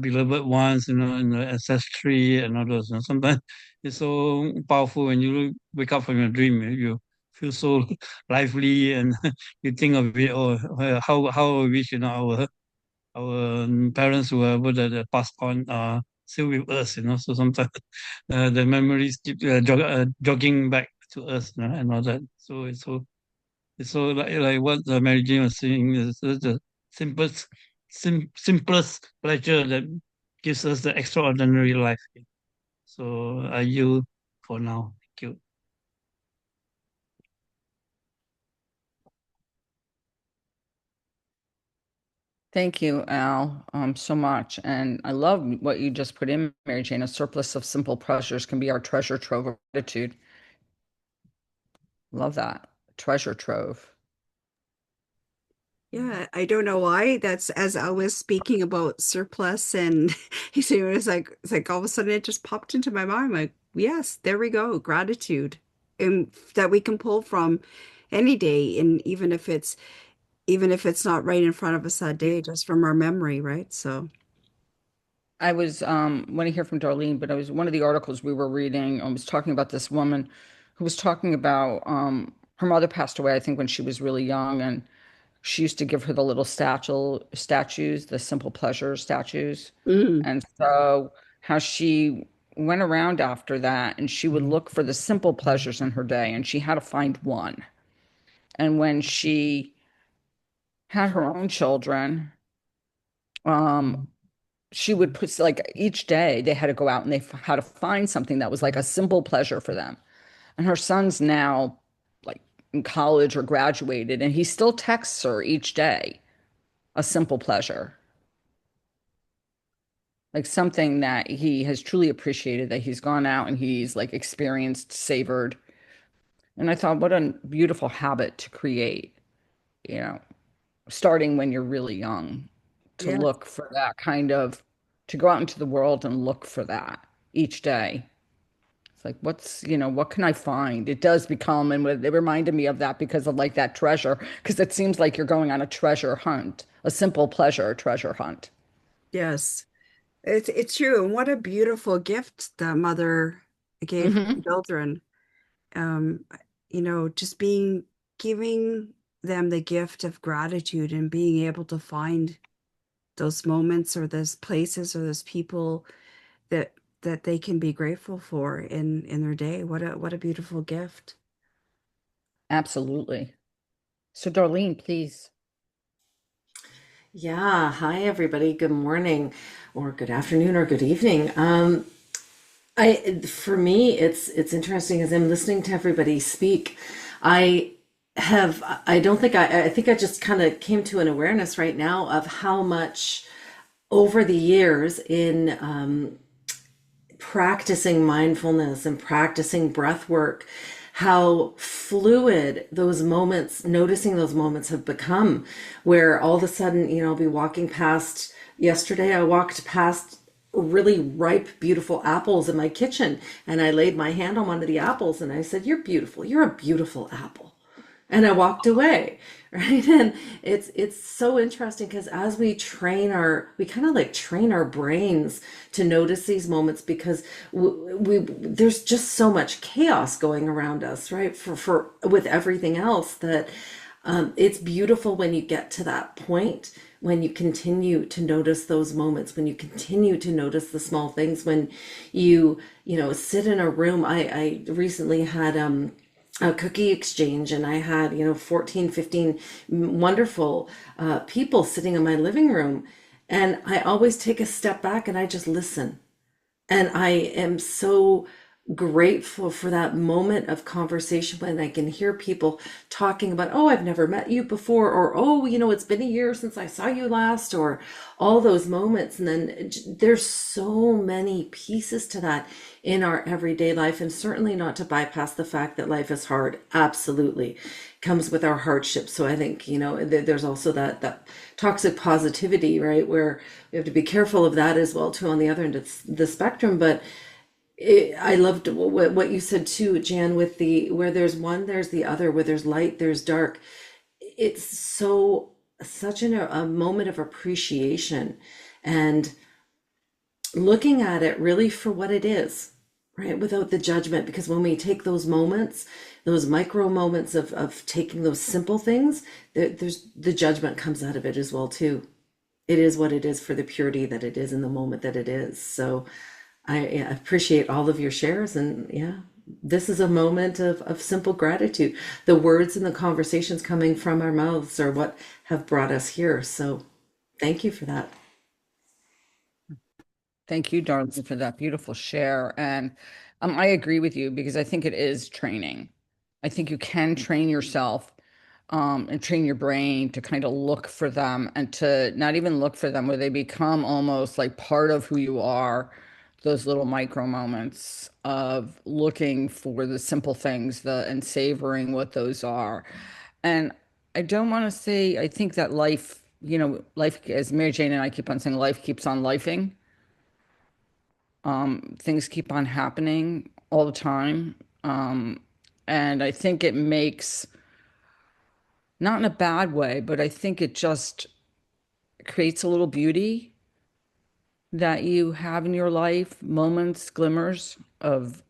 S5: beloved ones, in the ancestry and all those. Sometimes it's so powerful when you wake up from your dream. You feel so lively, and you think of it. Oh, how I wish our parents, whoever that passed on, are still with us. So sometimes the memories keep jogging back to us, and all that. So it's so like what Mary Jane was saying is the simplest simplest pleasure that gives us the extraordinary life. So I yield for now. Thank you.
S1: Thank you, Al, so much. And I love what you just put in, Mary Jane. A surplus of simple pleasures can be our treasure trove of gratitude. Love that. Treasure trove.
S2: Yeah, I don't know why. That's as I was speaking about surplus, and he said it's like all of a sudden it just popped into my mind. Like, yes, there we go, gratitude, and that we can pull from any day, and even if it's not right in front of us that day, just from our memory, right? So,
S1: I was want to hear from Darlene, but I was one of the articles we were reading. I was talking about this woman who was talking about her mother passed away, I think, when she was really young, and she used to give her the little statues, the simple pleasure statues.
S2: mm,
S1: And so how she went around after that and she would look for the simple pleasures in her day and she had to find one. And when she had her own children, um, she would put like each day they had to go out and had to find something that was like a simple pleasure for them. And her son's now like in college or graduated, and he still texts her each day a simple pleasure, like something that he has truly appreciated, that he's gone out and he's like experienced, savored. And I thought, what a beautiful habit to create, you know, starting when you're really young, to
S2: yes,
S1: look for that kind of, to go out into the world and look for that each day. It's like, what can I find? It does become, and it reminded me of that because of like that treasure, because it seems like you're going on a treasure hunt, a simple pleasure treasure hunt.
S2: yes, it's true. And what a beautiful gift the mother gave her
S1: Hmm.
S2: children. Um, just giving them the gift of gratitude and being able to find those moments or those places or those people that they can be grateful for in their day. What a beautiful gift.
S1: Absolutely. So, Darlene, please.
S6: Yeah, hi everybody. Good morning or good afternoon or good evening. For me it's interesting as I'm listening to everybody speak. I I don't think I think I just kind of came to an awareness right now of how much over the years in practicing mindfulness and practicing breath work, how fluid those moments, noticing those moments have become, where all of a sudden, I'll be walking past. Yesterday, I walked past really ripe, beautiful apples in my kitchen, and I laid my hand on one of the apples and I said, "You're beautiful. You're a beautiful apple." And I walked away, right? And it's so interesting because as we kind of like train our brains to notice these moments, because there's just so much chaos going around us, right? For with everything else, that it's beautiful when you get to that point, when you continue to notice those moments, when you continue to notice the small things, when sit in a room. I recently had a cookie exchange, and I had 14, 15 wonderful people sitting in my living room, and I always take a step back and I just listen. And I am so grateful for that moment of conversation when I can hear people talking about, "Oh, I've never met you before," or, "Oh, it's been a year since I saw you last," or all those moments. And then there's so many pieces to that in our everyday life, and certainly not to bypass the fact that life is hard. Absolutely comes with our hardships. So I think, there's also that toxic positivity, right? Where we have to be careful of that as well too, on the other end of the spectrum. But I loved what you said too, Jan, with the where there's one, there's the other, where there's light, there's dark. It's such a moment of appreciation and looking at it really for what it is, right? Without the judgment. Because when we take those moments, those micro moments of taking those simple things, there's the judgment comes out of it as well too. It is what it is for the purity that it is in the moment that it is. So I appreciate all of your shares, and yeah, this is a moment of simple gratitude. The words and the conversations coming from our mouths are what have brought us here. So Thank you for that.
S1: Thank you, darling, for that beautiful share. And I agree with you because I think it is training. I think you can train yourself and train your brain to kind of look for them and to not even look for them, where they become almost like part of who you are. Those little micro moments of looking for the simple things, and savoring what those are. And I don't want to say, I think that life, life, as Mary Jane and I keep on saying, life keeps on lifing. Things keep on happening all the time. Um, and I think it makes, not in a bad way, but I think it just creates a little beauty that you have in your life, moments, glimmers of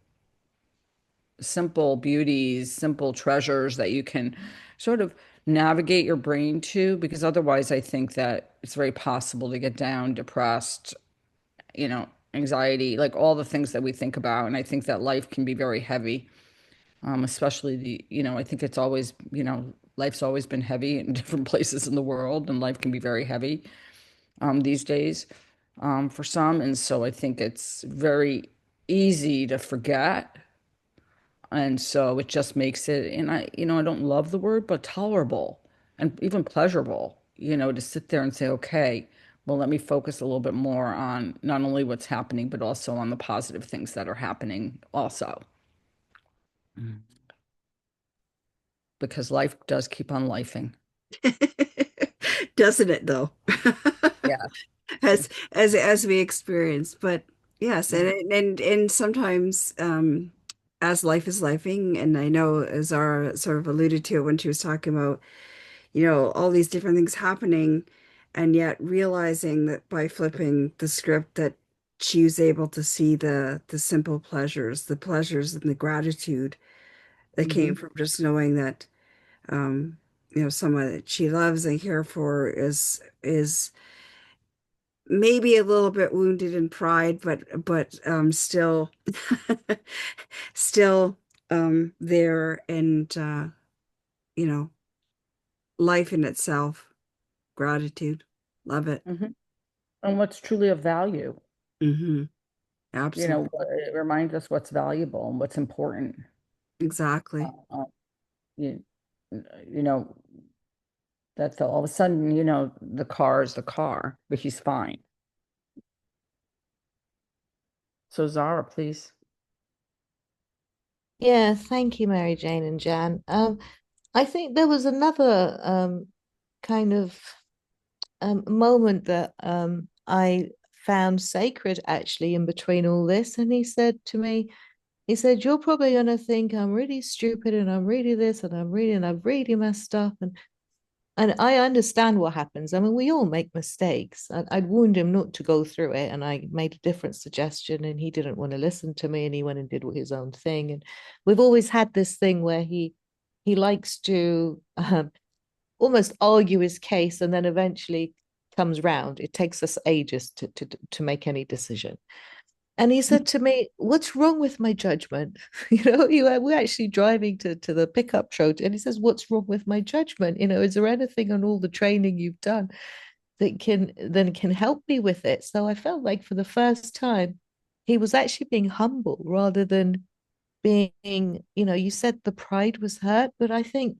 S1: simple beauties, simple treasures that you can sort of navigate your brain to, because otherwise I think that it's very possible to get down, depressed, anxiety, like all the things that we think about. And I think that life can be very heavy, especially I think it's always, life's always been heavy in different places in the world, and life can be very heavy these days for some. And so I think it's very easy to forget. And so it just makes it, and I don't love the word, but tolerable and even pleasurable, to sit there and say, okay, well, let me focus a little bit more on not only what's happening, but also on the positive things that are happening also. Because life does keep on lifing.
S2: Doesn't it though?
S1: Yeah.
S2: As we experience. But yes, and sometimes as life is lifing, and I know as Zara sort of alluded to it when she was talking about, all these different things happening, and yet realizing that by flipping the script that she was able to see the simple pleasures, the pleasures and the gratitude that came
S1: Hmm.
S2: from just knowing that someone that she loves and care for is maybe a little bit wounded in pride, but still still there, and you know life in itself, gratitude, love it.
S1: Hmm. And what's truly of value,
S2: Hmm. Absolutely.
S1: it reminds us what's valuable and what's important.
S2: Exactly.
S1: Uh, you, you know, that's all of a sudden, the car is the car, but he's fine. So Zara, please.
S4: Yeah, thank you, Mary Jane and Jan. I think there was another kind of moment that I found sacred actually in between all this. And he said to me, he said, "You're probably going to think I'm really stupid and I'm really this and I've really messed up." And I understand what happens. I mean, we all make mistakes. I'd warned him not to go through it, and I made a different suggestion, and he didn't want to listen to me, and he went and did his own thing. And we've always had this thing where he likes to almost argue his case, and then eventually comes round. It takes us ages to make any decision. And he said to me, "What's wrong with my judgment?" We're actually driving to the pickup truck, and he says, "What's wrong with my judgment? Is there anything on all the training you've done that can help me with it?" So I felt like for the first time, he was actually being humble rather than being, you said the pride was hurt, but I think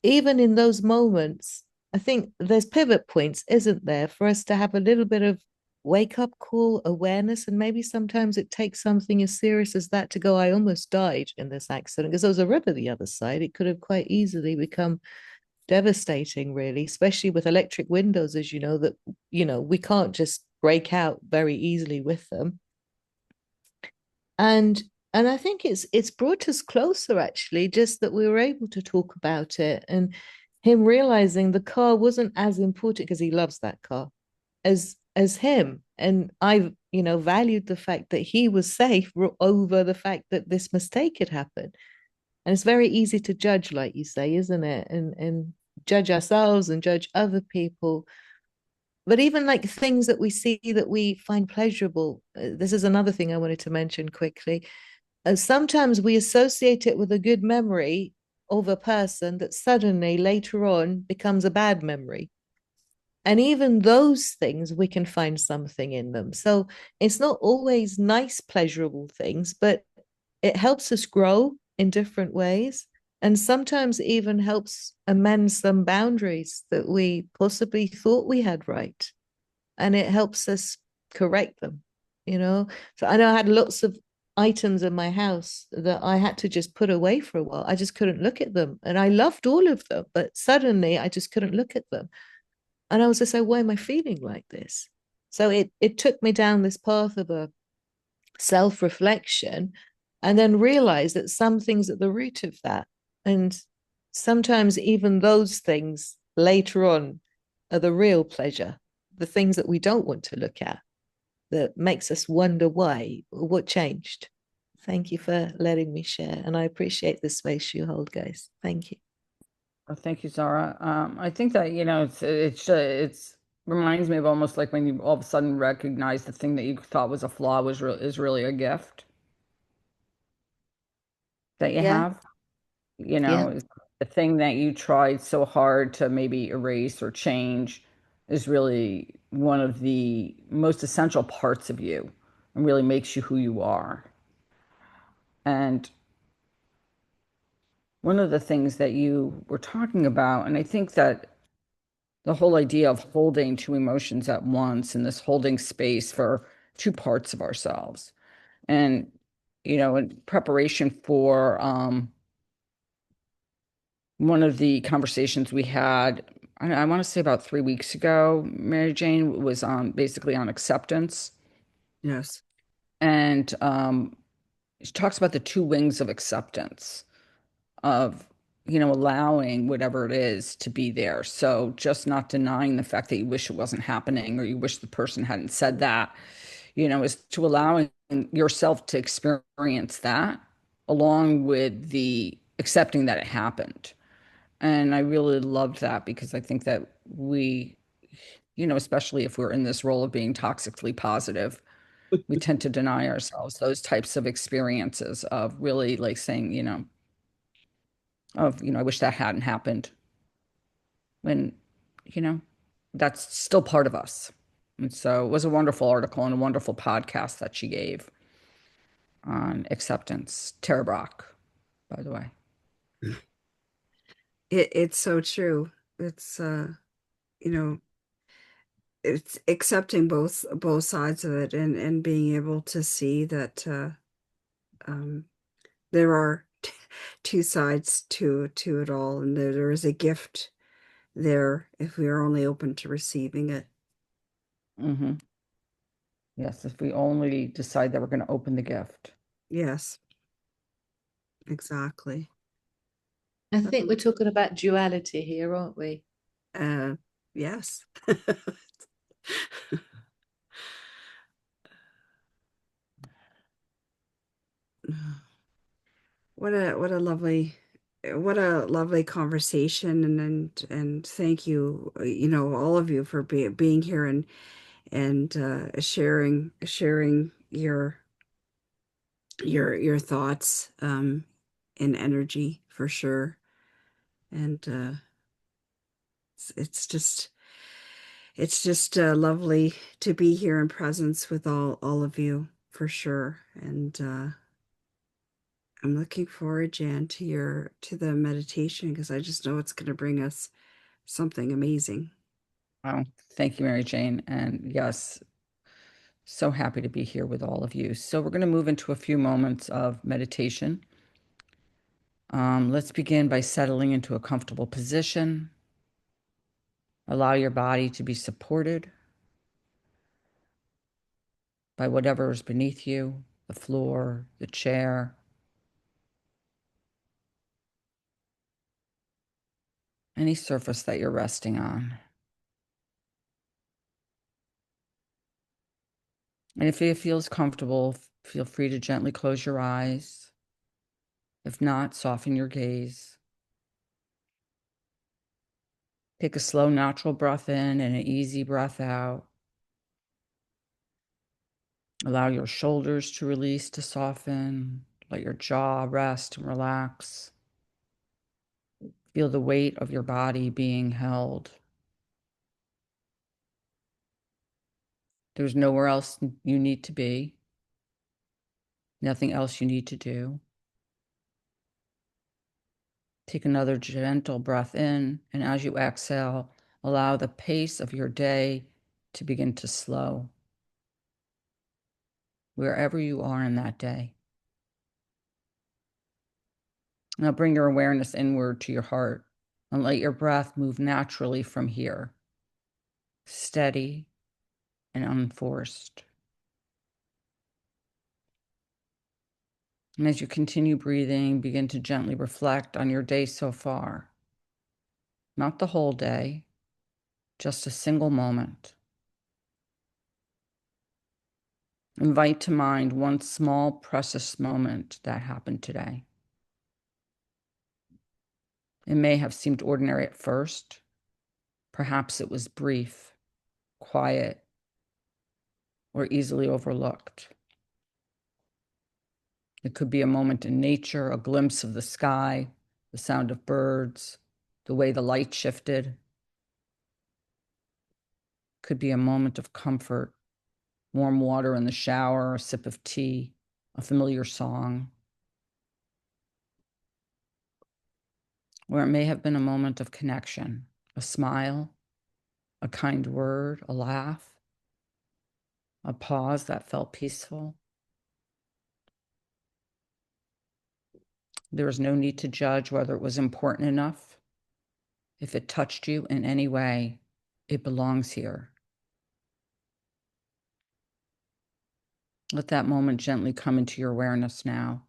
S4: even in those moments, I think there's pivot points, isn't there, for us to have a little bit of wake up call awareness. And maybe sometimes it takes something as serious as that to go, I almost died in this accident because there was a river the other side. It could have quite easily become devastating, really, especially with electric windows, as that, we can't just break out very easily with them. And and I think it's brought us closer actually, just that we were able to talk about it, and him realizing the car wasn't as important because he loves that car as him. And I, valued the fact that he was safe over the fact that this mistake had happened. And it's very easy to judge, like you say, isn't it? And judge ourselves and judge other people. But even like things that we see that we find pleasurable, this is another thing I wanted to mention quickly. Sometimes we associate it with a good memory of a person that suddenly later on becomes a bad memory. And even those things, we can find something in them. So it's not always nice, pleasurable things, but it helps us grow in different ways. And sometimes even helps amend some boundaries that we possibly thought we had right. And it helps us correct them, you know. So I know I had lots of items in my house that I had to just put away for a while. I just couldn't look at them. And I loved all of them, but suddenly I just couldn't look at them. And I was just like, why am I feeling like this? So it took me down this path of a self-reflection and then realized that some things at the root of that. And sometimes even those things later on are the real pleasure, the things that we don't want to look at, that makes us wonder why, what changed. Thank you for letting me share. And I appreciate the space you hold, guys. Thank you.
S1: Oh, thank you, Zara. I think that, it's reminds me of almost like when you all of a sudden recognize the thing that you thought was a flaw is really a gift that you
S4: Yeah.
S1: have.
S4: Yeah.
S1: It's the thing that you tried so hard to maybe erase or change is really one of the most essential parts of you and really makes you who you are. And one of the things that you were talking about, and I think that the whole idea of holding two emotions at once and this holding space for two parts of ourselves. And, in preparation for one of the conversations we had, I want to say about 3 weeks ago, Mary Jane, was basically on acceptance.
S2: Yes.
S1: And she talks about the two wings of acceptance, of allowing whatever it is to be there. So just not denying the fact that you wish it wasn't happening or you wish the person hadn't said that, is to allowing yourself to experience that along with the accepting that it happened. And I really loved that because I think that we, especially if we're in this role of being toxically positive, we tend to deny ourselves those types of experiences of really like saying, I wish that hadn't happened when, you know, that's still part of us. And so it was a wonderful article and a wonderful podcast that she gave on acceptance. Tara Brock, by the way.
S2: It's so true. It's you know, it's accepting both sides of it and being able to see that um there are two sides to it all, and there is a gift there if we are only open to receiving it.
S1: Hmm. Yes, if we only decide that we're going to open the gift.
S2: Yes, exactly.
S4: I think we're talking about duality here, aren't we?
S2: Yes. What a lovely conversation, and thank you, all of you for being here and sharing your thoughts and energy for sure. And it's just lovely to be here in presence with all of you for sure. And I'm looking forward, Jan, to the meditation, because I just know it's going to bring us something amazing.
S1: Wow. Thank you, Mary Jane. And yes, so happy to be here with all of you. So we're going to move into a few moments of meditation. Let's begin by settling into a comfortable position. Allow your body to be supported by whatever is beneath you, the floor, the chair, any surface that you're resting on. And if it feels comfortable, feel free to gently close your eyes. If not, soften your gaze. Take a slow, natural breath in and an easy breath out. Allow your shoulders to release, to soften. Let your jaw rest and relax. Feel the weight of your body being held. There's nowhere else you need to be, nothing else you need to do. Take another gentle breath in, and as you exhale, allow the pace of your day to begin to slow, wherever you are in that day. Now bring your awareness inward to your heart and let your breath move naturally from here, steady and unforced. And as you continue breathing, begin to gently reflect on your day so far. Not the whole day, just a single moment. Invite to mind one small, precious moment that happened today. It may have seemed ordinary at first. Perhaps it was brief, quiet, or easily overlooked. It could be a moment in nature, a glimpse of the sky, the sound of birds, the way the light shifted. It could be a moment of comfort, warm water in the shower, a sip of tea, a familiar song. Or it may have been a moment of connection, a smile, a kind word, a laugh, a pause that felt peaceful. There is no need to judge whether it was important enough. If it touched you in any way, it belongs here. Let that moment gently come into your awareness now.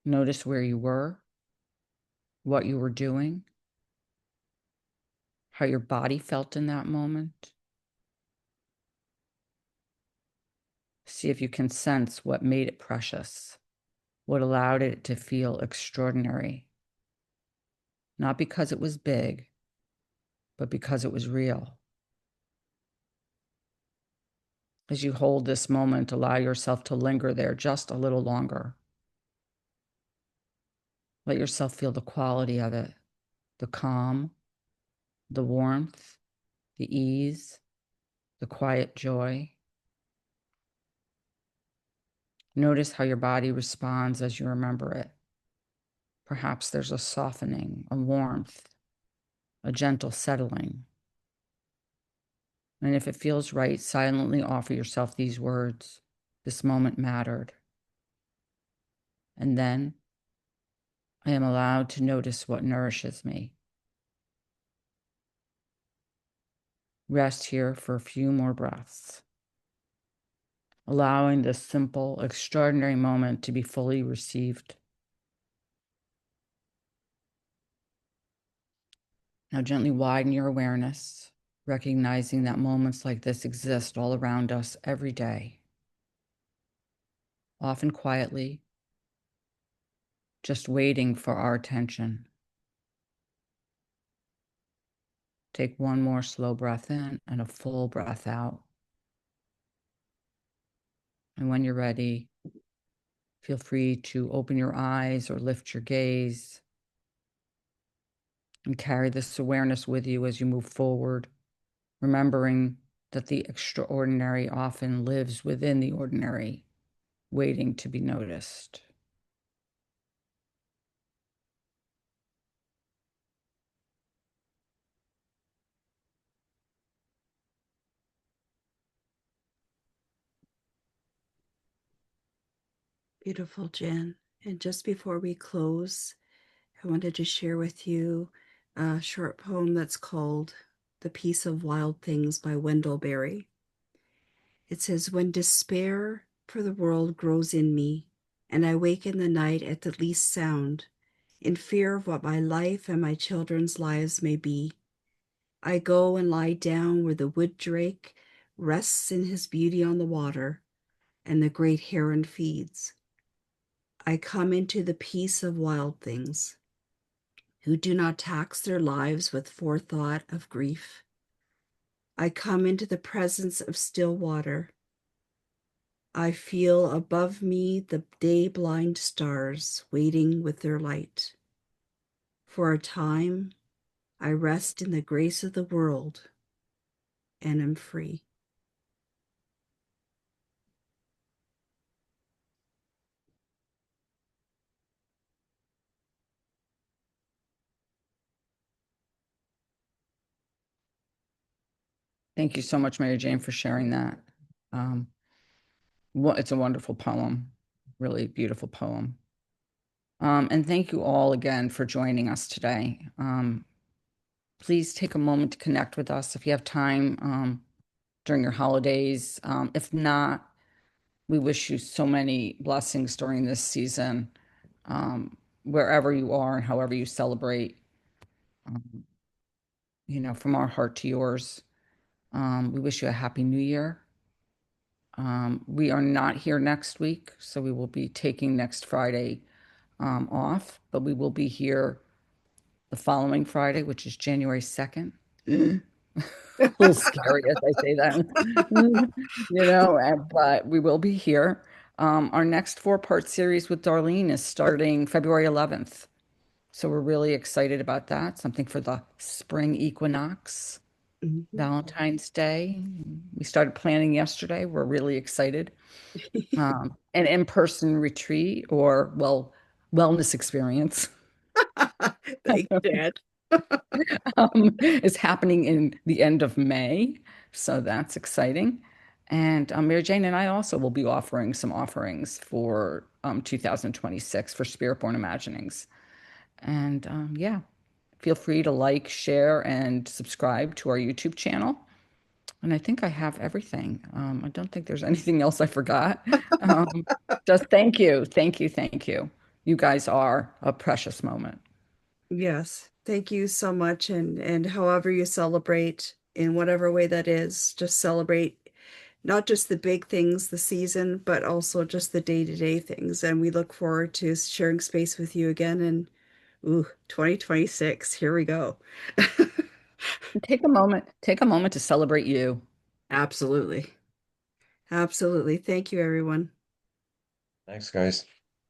S1: Notice where you were, what you were doing, how your body felt in that moment. See if you can sense what made it precious, what allowed it to feel extraordinary. Not because it was big, but because it was real. As you hold this moment, allow yourself to linger there just a little longer. Let yourself feel the quality of it, the calm, the warmth, the ease, the quiet joy. Notice how your body responds as you remember it. Perhaps there's a softening, a warmth, a gentle settling. And if it feels right, silently offer yourself these words: this moment mattered. And then I am allowed to notice what nourishes me. Rest here for a few more breaths, allowing this simple, extraordinary moment to be fully received. Now gently widen your awareness, recognizing that moments like this exist all around us every day, often quietly, just waiting for our attention. Take one more slow breath in and a full breath out. And when you're ready, feel free to open your eyes or lift your gaze and carry this awareness with you as you move forward, remembering that the extraordinary often lives within the ordinary, waiting to be noticed.
S2: Beautiful, Jen. And just before we close, I wanted to share with you a short poem that's called The Peace of Wild Things by Wendell Berry. It says, when despair for the world grows in me, and I wake in the night at the least sound, in fear of what my life and my children's lives may be, I go and lie down where the wood drake rests in his beauty on the water, and the great heron feeds. I come into the peace of wild things, who do not tax their lives with forethought of grief. I come into the presence of still water. I feel above me the day-blind stars waiting with their light. For a time, I rest in the grace of the world and am free.
S1: Thank you so much, Mary Jane, for sharing that. Um, well, it's a wonderful poem, really beautiful poem. And thank you all again for joining us today. Please take a moment to connect with us if you have time during your holidays. If not, we wish you so many blessings during this season, wherever you are and however you celebrate. Um, from our heart to yours. We wish you a happy new year. We are not here next week, so we will be taking next Friday off, but we will be here the following Friday, which is January 2nd. A little scary as I say that, but we will be here. Our next four-part series with Darlene is starting February 11th. So we're really excited about that. Something for the spring equinox,
S2: Mhm.
S1: Valentine's Day. We started planning yesterday. We're really excited. An in-person retreat or, well, wellness experience
S2: Thanks, Dad.
S1: is happening in the end of May. So that's exciting. And Mary Jane and I also will be offering some offerings for 2026 for Spirit-Born Imaginings. And yeah, feel free to like, share, and subscribe to our YouTube channel. And I think I have everything. I don't think there's anything else I forgot. Um, just thank you. Thank you. Thank you. You guys are a precious moment.
S2: Yes, thank you so much. And however you celebrate, in whatever way that is, just celebrate not just the big things, the season, but also just the day-to-day things. And we look forward to sharing space with you again in 2026. Here we go.
S1: Take a moment to celebrate you.
S2: Absolutely. Absolutely. Thank you, everyone.
S3: Thanks, guys.